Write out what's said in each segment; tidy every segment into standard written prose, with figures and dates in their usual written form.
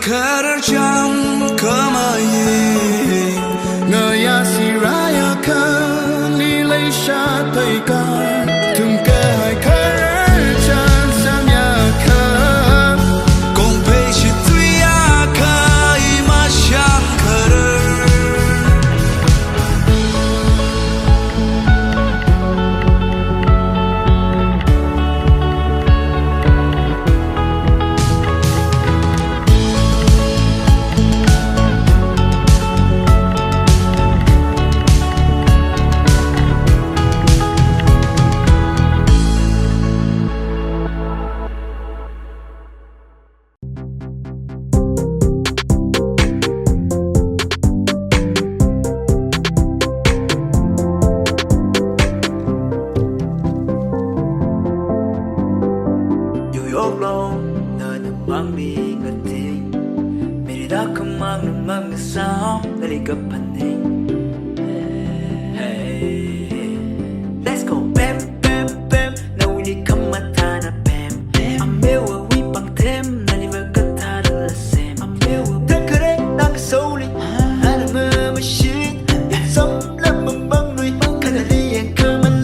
Kadarjang kamayi ngaya siraya kan nilai shatai kan tungke hai kadarjang samya kan kong pei shi tuya kai ma shang kadar mang đi ngất thình mày đã không mang được mang được sao đây gặp hành hình let's go bam bam bam now we come at thana bam I'm here we bằng thêm này vừa cất tha được là xem I'm here thân cơ đấy đang sâu đi ai là mơ mà shit sống làm mừng băng nuôi cái là đi ăn cơm ăn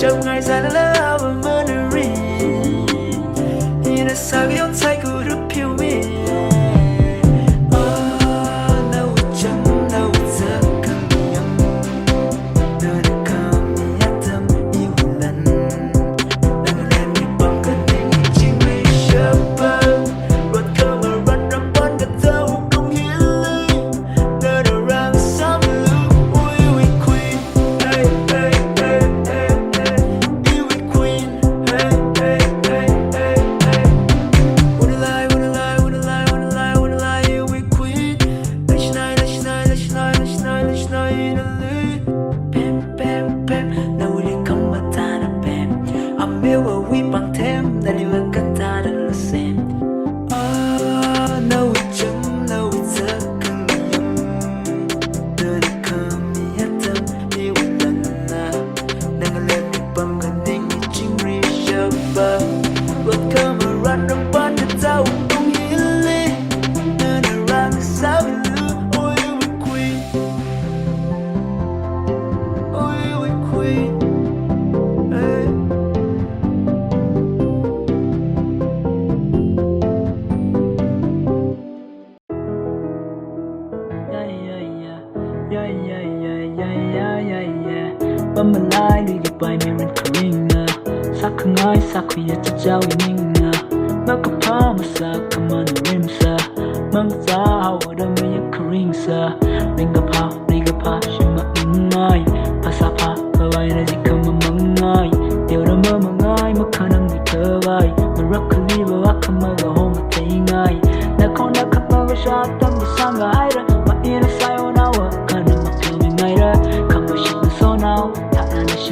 trong ngày dài là và memory 이런 사귀운 사이고 루피오 미 we bằng thêm đã đi vào cách ta đã là xem no chấm no giờ cần nhầm đời không nhớ tâm yêu lần nào đang lên đi bằng gần đến như chim ri sơ bờ vượt come around trong ban đêm tao không hiểu lý nơi nào ra người sao bị lừa ôi we queen Bấm mình lại đi gặp bài mê rừng kering Sắc khưng ai sắc khuya cho cháu đi ninh Mà có phá mà xa cầm ăn rim xa Mang giá hào ở đâm mê nhạc kering xa Ring gặp hào, đi gặp hào, chỉ mà in ai Phá xa phá, và vai ra gì không mà mong ai Điều đó mơ mà ai mà khả năng đi thơ vai Mà rắc khả ly và vác khả mơ gà hôn mà thấy ngay Nà con đã khắc mơ gà xa tâm và sang gà ai ra Mà yên là sai ôn áo à, khả năng mà thương mình ngay ra Khả mơ shit là so nào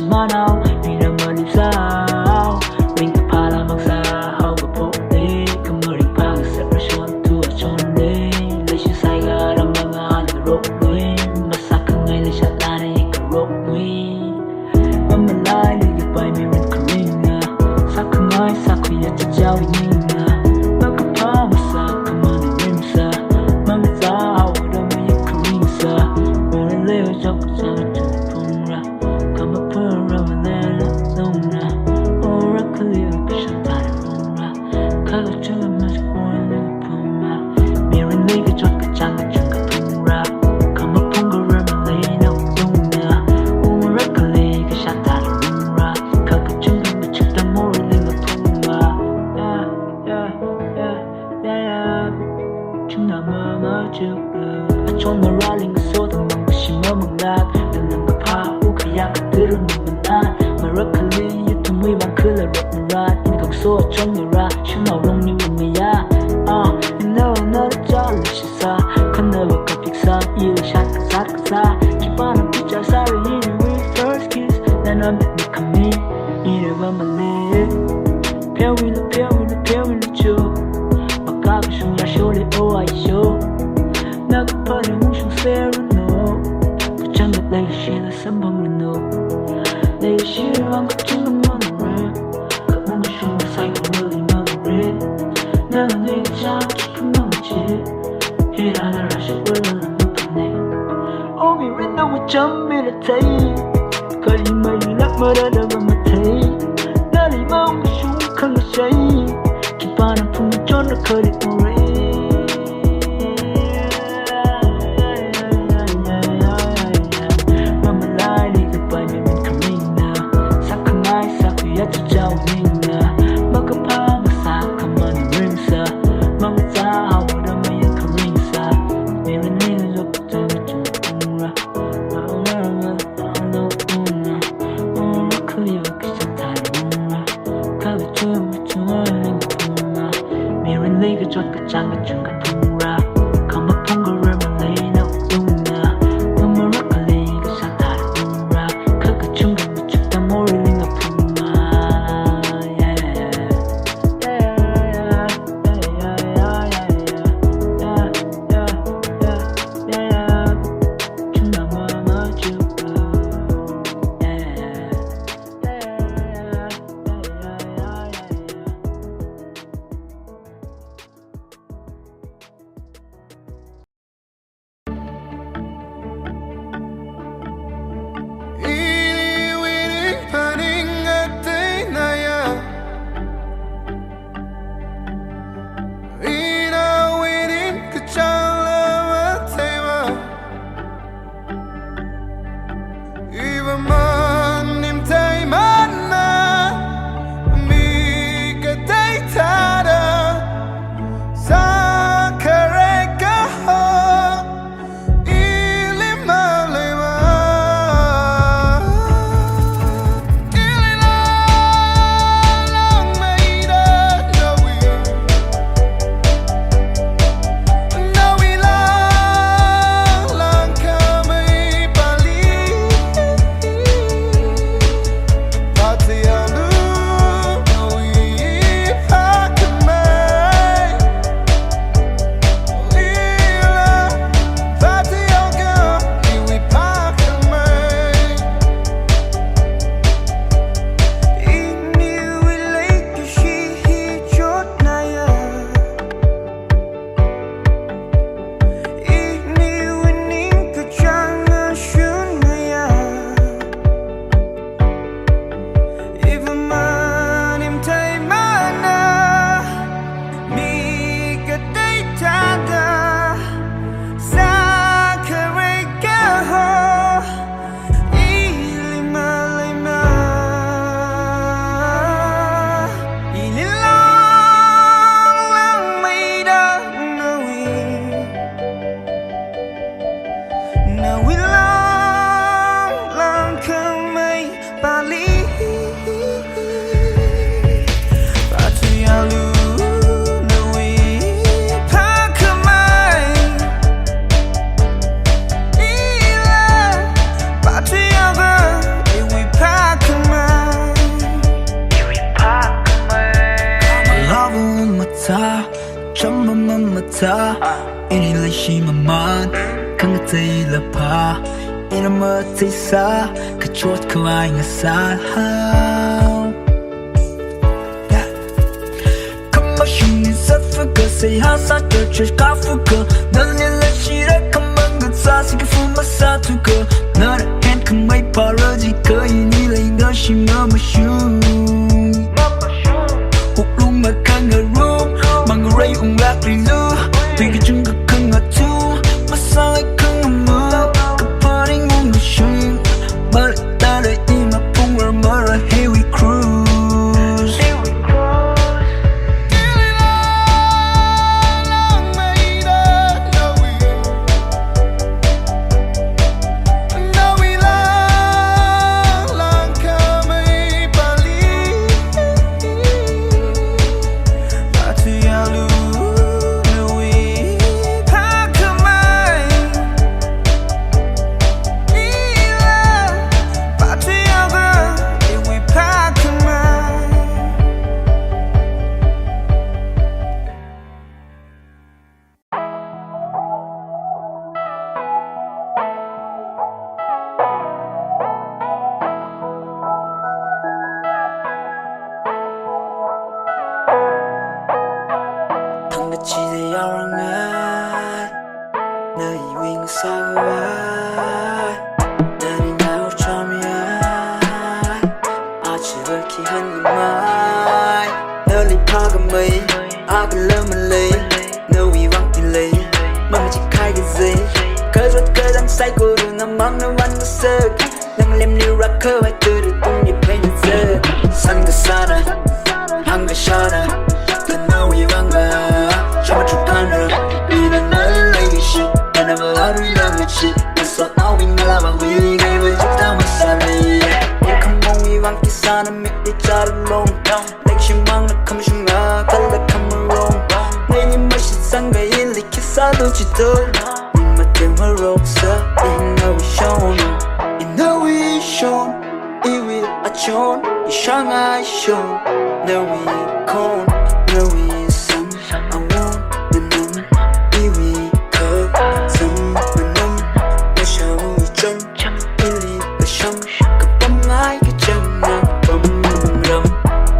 Manau, vida malisao, ring the pala magsa, how the pote, kamari pang separation to a chonde, leisure saiga, ramanga, the rope way, masaka, the shatani, the rope way. I'm alive, you buy me with Karina, Sakungai, Sakuya, Chao, Nina, Bakapa, Masaka, Mani Rimsa, Mamazao, the Maya Karinsa, where a little joke. achonaraling sodang magsimamanglat dalang kapahu kaya kadirun manan marakali yutumui bangkula ratnarat inikang so achonara shumawrong ni wumaya no not jolly shisa kanava kapiksa il shat kasat kasa kipana pichar sari yini with first kiss then I'm the kami irewa male pewila cho makaga shung ya shole oh I show nagpare mong shung sero no kuchangat lay shila sambang no lay shira ang kuchangat manare kapong shung say kumali manare nalanay ka chakang mamachi hirana rasha wala lamapane omi rin na wacham miratay kali mailak maradaba matay nali maong shung kang shay kipanang pumichon na kalit mo rin Ini lai shi maman kang tay la pa ina ma tay sa ka chot ka ai nga sa come ma shung ni sa fu ka say ha sa ka chot ka fu ka dan ni la shi ra come mang ga sa si ka fu ma sa tu ka na hand kang mai pa ra ji ka ini lai nga shi ma ma shung lung ma kang ga ru mang ray lak ri lu Bigger jungle kung a tu Masai kung a mu Kaparing mong a shing Balik tada ima pung war mara Here we cruise Lang may da na we nơi winga sawa nơi nào cho mi ai chỉ với khi hắn mai nơi li pa cái mây ai cái lơ mình lấy nơi vi vắng thì lấy mà mình chỉ khai cái gì cơ rất cơ đang say cô đừng nằm mong nó vẫn sơ nâng lên liu ra cơ hay từ từ tung nhịp bên giờ sun cái sana hang cái sana cần nơi vi vắng à cho mà chụp tan rồi đi đến nơi lấy cái shit and never had we love it shit it's so now we know mà we gave it just how much I need yeah come on we vắng cái sana make it chart alone like she mang nó không chung à cả là come wrong nên như mấy shit sang cái in like kiss I don't you do nhưng mà tiếng hơi rộng sợ in know we shown in know we shown we are shown you shang I shown know we con know we sun I want the name we curve some when nó sao chân ili cái sông cái bóng ai cái chân nào bấm rầm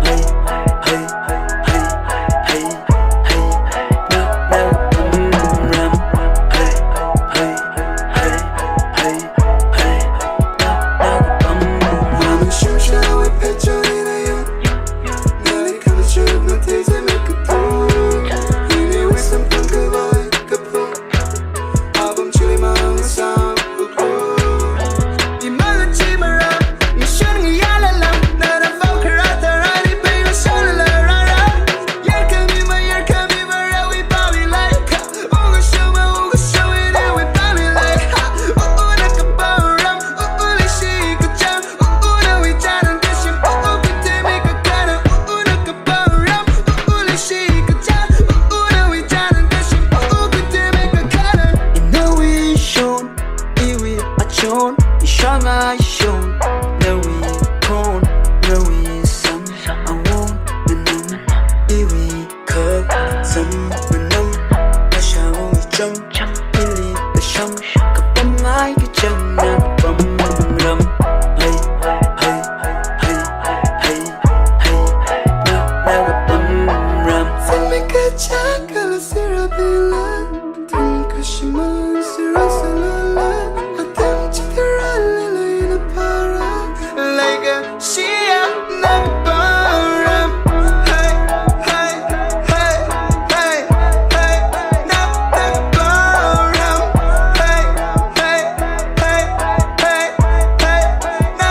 hey hey hey hey hey na na bấm rầm hey hey hey hey hey na na bấm rầm mình sống sao với phải cho đi này nơi không chịu mà thế giới mình cứ thôi ini với sampai ke vai ke pun abang cili mang sao di mana cimara mission ngia la lam na na fau karata rani pe yo shala la ra ra yer kami ma ra we pa we like uga show it we pa we like na ka ba ram li shi ka chang na we janan ka shin ku te me ka kana na ka ba ram li shi ka chang na we janan ka shin ku te me ka kana you know we shown we are shown you shang I shown know we con know we sun I want the name we curve some when nó sao chân ili cái sông cái bóng ai cái chân nào bấm rầm hey hey hey hey hey na na bấm rầm xin mấy cái chắc là sira bila từng cái shima sira salala atam chitara lele na para like a shia na bấm hey hey hey hey hey na bấm hey hey hey hey hey na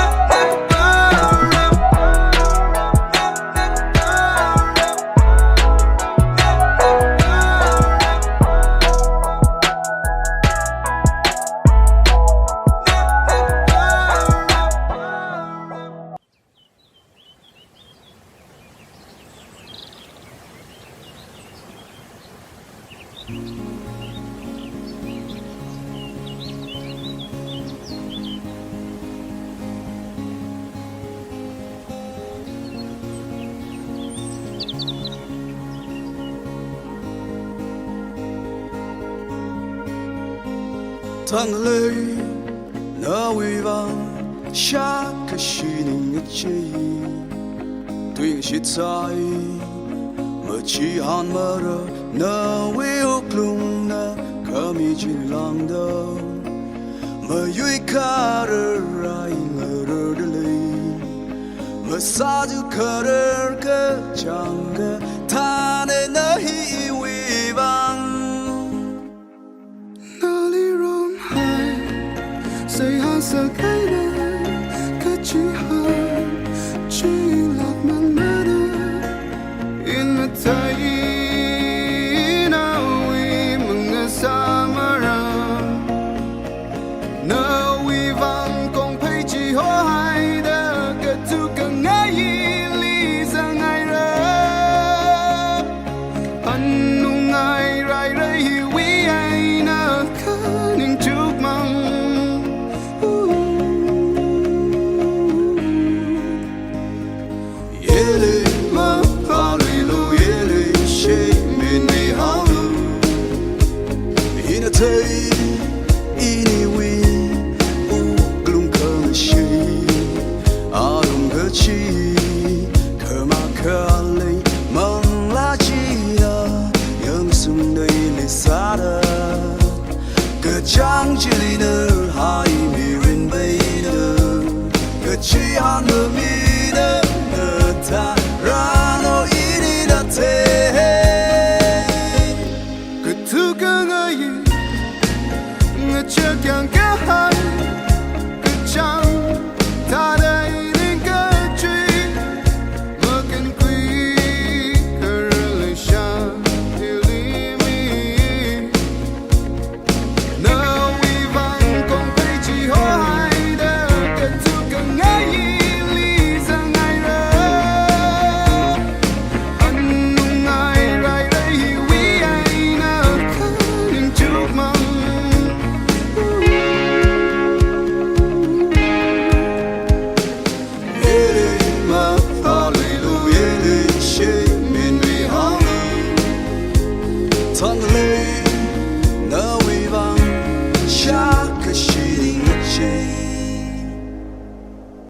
Tangkhul na vang sha ka shining chi twing shi tsai ma chi han ma ra na we oklung na kami chin lang da ma yui ka rai la de le ma sa ju ka ka chang ga ta ne na hi we vang say han sa kai da ka chi han chi lạc man ma da in my tai na we mga samara na we vang kong pai chi ho hai da ka tu ka ngai li sa ngai ra an nu ngai rai rai we ai na ka ning chuk mang Cứ chẳng chỉ lý nữ hai mi rin bay nữ Cứ chỉ hàn mơ mi nữ Nữ ta ra nó ý đi đã thế Cứ thư cơ ngơi Ngờ chờ càng kéo hai